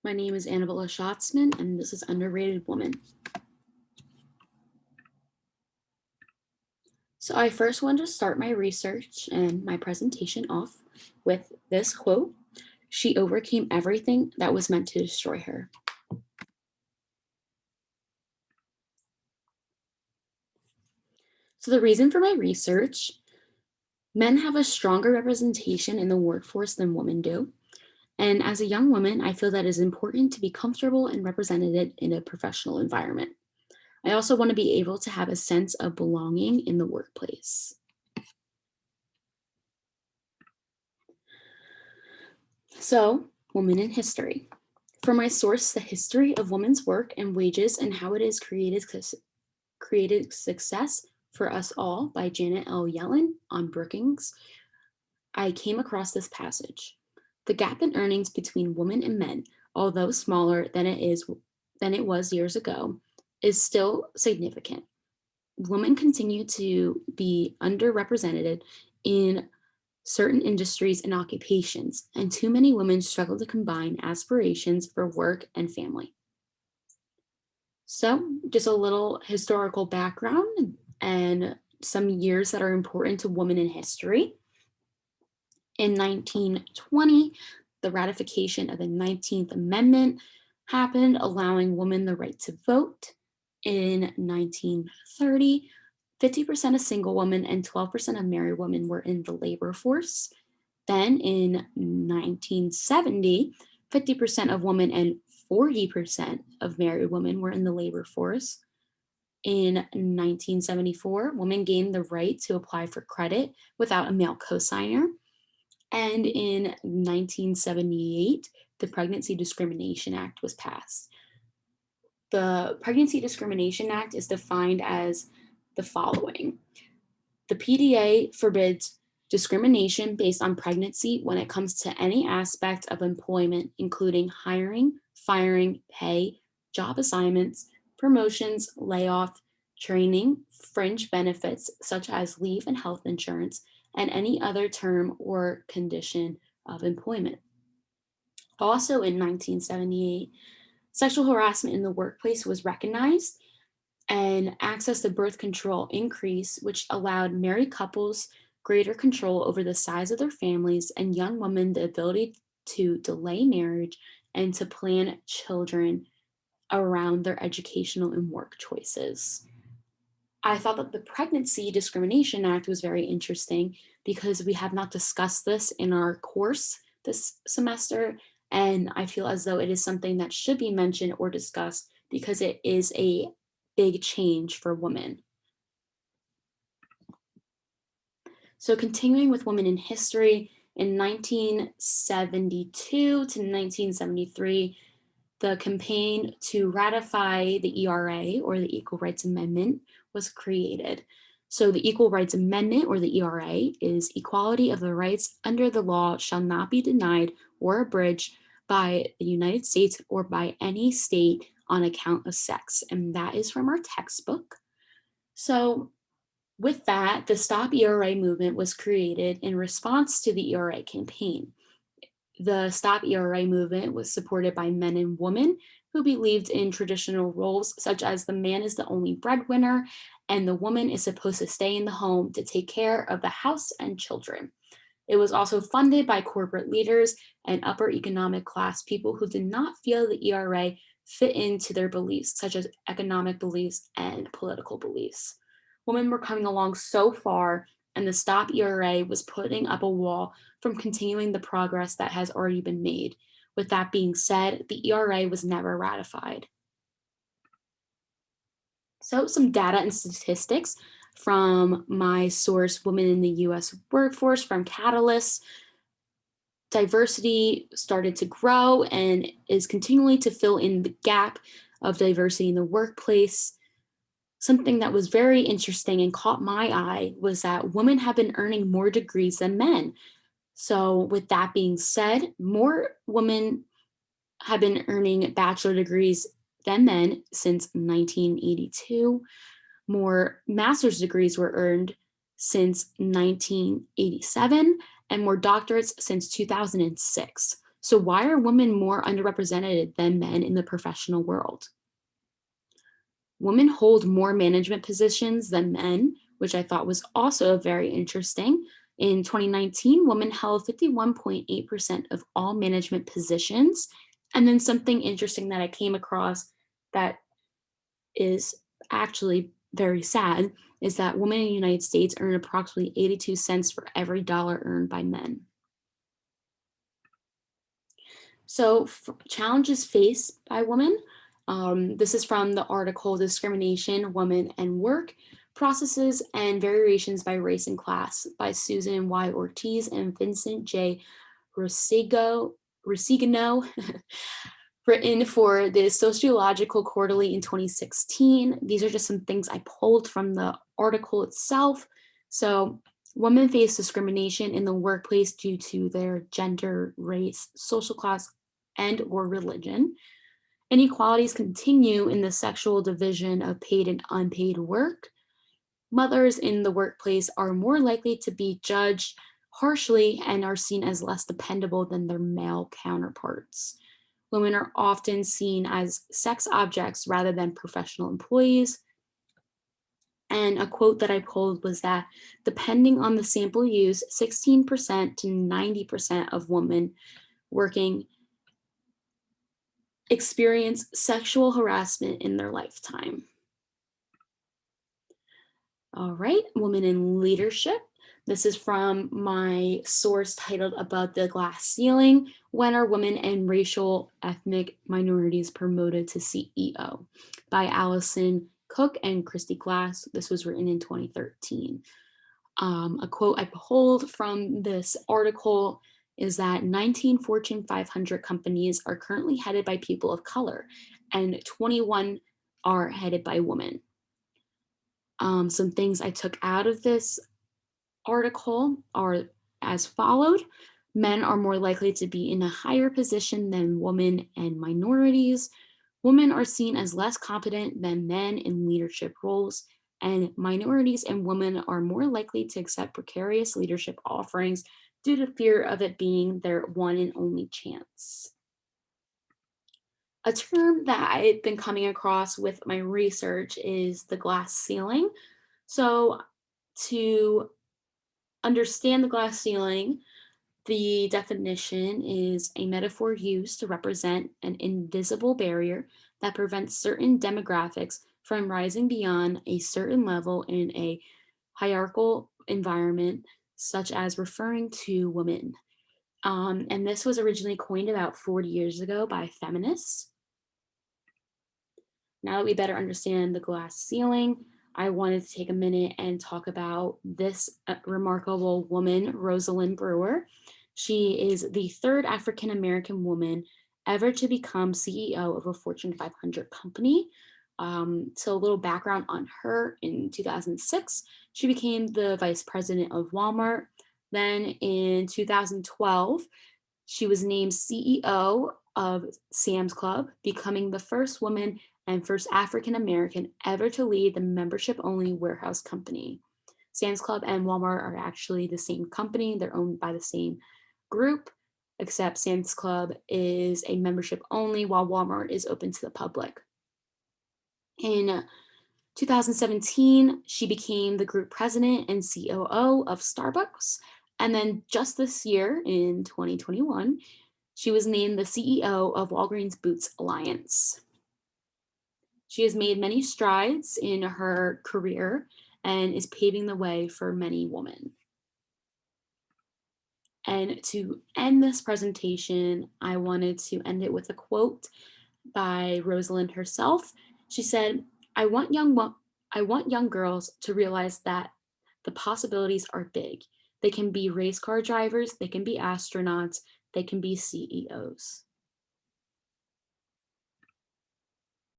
My name is Annabella Schatzman, and this is Underrated Woman. So I first wanted to start my research and my presentation off with this quote: "She overcame everything that was meant to destroy her." So the reason for my research: men have a stronger representation in the workforce than women do. And as a young woman, I feel that it is important to be comfortable and represented in a professional environment. I also want to be able to have a sense of belonging in the workplace. So, women in history. For my source, The History of Women's Work and Wages and How It Has Created Success for Us All by Janet L. Yellen on Brookings, I came across this passage. The gap in earnings between women and men, although smaller than it was years ago, is still significant. Women continue to be underrepresented in certain industries and occupations, and too many women struggle to combine aspirations for work and family. So, just a little historical background and some years that are important to women in history. In 1920, the ratification of the 19th Amendment happened, allowing women the right to vote. In 1930, 50% of single women and 12% of married women were in the labor force. Then in 1970, 50% of women and 40% of married women were in the labor force. In 1974, women gained the right to apply for credit without a male cosigner. And in 1978, the Pregnancy Discrimination Act was passed. The Pregnancy Discrimination Act is defined as the following: the PDA forbids discrimination based on pregnancy when it comes to any aspect of employment, including hiring, firing, pay, job assignments, promotions, layoff, training, fringe benefits such as leave and health insurance, and any other term or condition of employment. Also in 1978, sexual harassment in the workplace was recognized and access to birth control increased, which allowed married couples greater control over the size of their families and young women the ability to delay marriage and to plan children around their educational and work choices. I thought that the Pregnancy Discrimination Act was very interesting because we have not discussed this in our course this semester, and I feel as though it is something that should be mentioned or discussed because it is a big change for women. So, continuing with women in history, in 1972 to 1973, the campaign to ratify the ERA, or the Equal Rights Amendment, was created. So, the Equal Rights Amendment, or the ERA, is equality of the rights under the law shall not be denied or abridged by the United States or by any state on account of sex. And that is from our textbook. So, with that, the Stop ERA movement was created in response to the ERA campaign. The Stop ERA movement was supported by men and women who believed in traditional roles, such as the man is the only breadwinner and the woman is supposed to stay in the home to take care of the house and children. It was also funded by corporate leaders and upper economic class people who did not feel the ERA fit into their beliefs, such as economic beliefs and political beliefs. Women were coming along so far, and the Stop ERA was putting up a wall from continuing the progress that has already been made. With that being said, the ERA was never ratified. So, some data and statistics from my source, Women in the US Workforce, from Catalyst. Diversity started to grow and is continually to fill in the gap of diversity in the workplace. Something that was very interesting and caught my eye was that women have been earning more degrees than men. So, with that being said, more women have been earning bachelor degrees than men since 1982. More master's degrees were earned since 1987, and more doctorates since 2006. So, why are women more underrepresented than men in the professional world? Women hold more management positions than men, which I thought was also very interesting. In 2019, women held 51.8% of all management positions. And then something interesting that I came across that is actually very sad is that women in the United States earn approximately 82 cents for every dollar earned by men. So, challenges faced by women. This is from the article Discrimination, Women, and Work Processes and Variations by Race and Class by Susan Y. Ortiz and Vincent J. Rosigano, written for the Sociological Quarterly in 2016. These are just some things I pulled from the article itself. So, women face discrimination in the workplace due to their gender, race, social class, and or religion. Inequalities continue in the sexual division of paid and unpaid work. Mothers in the workplace are more likely to be judged harshly and are seen as less dependable than their male counterparts. Women are often seen as sex objects rather than professional employees. And a quote that I pulled was that depending on the sample used, 16% to 90% of women working experience sexual harassment in their lifetime. All right, women in leadership. This is from my source titled Above the Glass Ceiling: When Are Women and Racial Ethnic Minorities Promoted to CEO by Allison Cook and Christy Glass. This was written in 2013. A quote I pulled from this article is that 19 Fortune 500 companies are currently headed by people of color, and 21 are headed by women. Some things I took out of this article are as followed. Men are more likely to be in a higher position than women and minorities. Women are seen as less competent than men in leadership roles, and minorities and women are more likely to accept precarious leadership offerings due to fear of it being their one and only chance. A term that I've been coming across with my research is the glass ceiling. So, to understand the glass ceiling, the definition is a metaphor used to represent an invisible barrier that prevents certain demographics from rising beyond a certain level in a hierarchical environment, such as referring to women. And this was originally coined about 40 years ago by feminists. Now that we better understand the glass ceiling, I wanted to take a minute and talk about this remarkable woman, Rosalind Brewer. She is the third African American woman ever to become CEO of a Fortune 500 company. So, a little background on her: in 2006, she became the vice president of Walmart. Then in 2012, she was named CEO of Sam's Club, becoming the first woman and first African American ever to lead the membership only warehouse company. Sam's Club and Walmart are actually the same company, they're owned by the same group, except Sam's Club is a membership only, while Walmart is open to the public. In 2017, she became the group president and COO of Starbucks. And then just this year, in 2021, she was named the CEO of Walgreens Boots Alliance. She has made many strides in her career and is paving the way for many women. And to end this presentation, I wanted to end it with a quote by Rosalind herself. She said, I want young girls to realize that the possibilities are big. They can be race car drivers, they can be astronauts, they can be CEOs.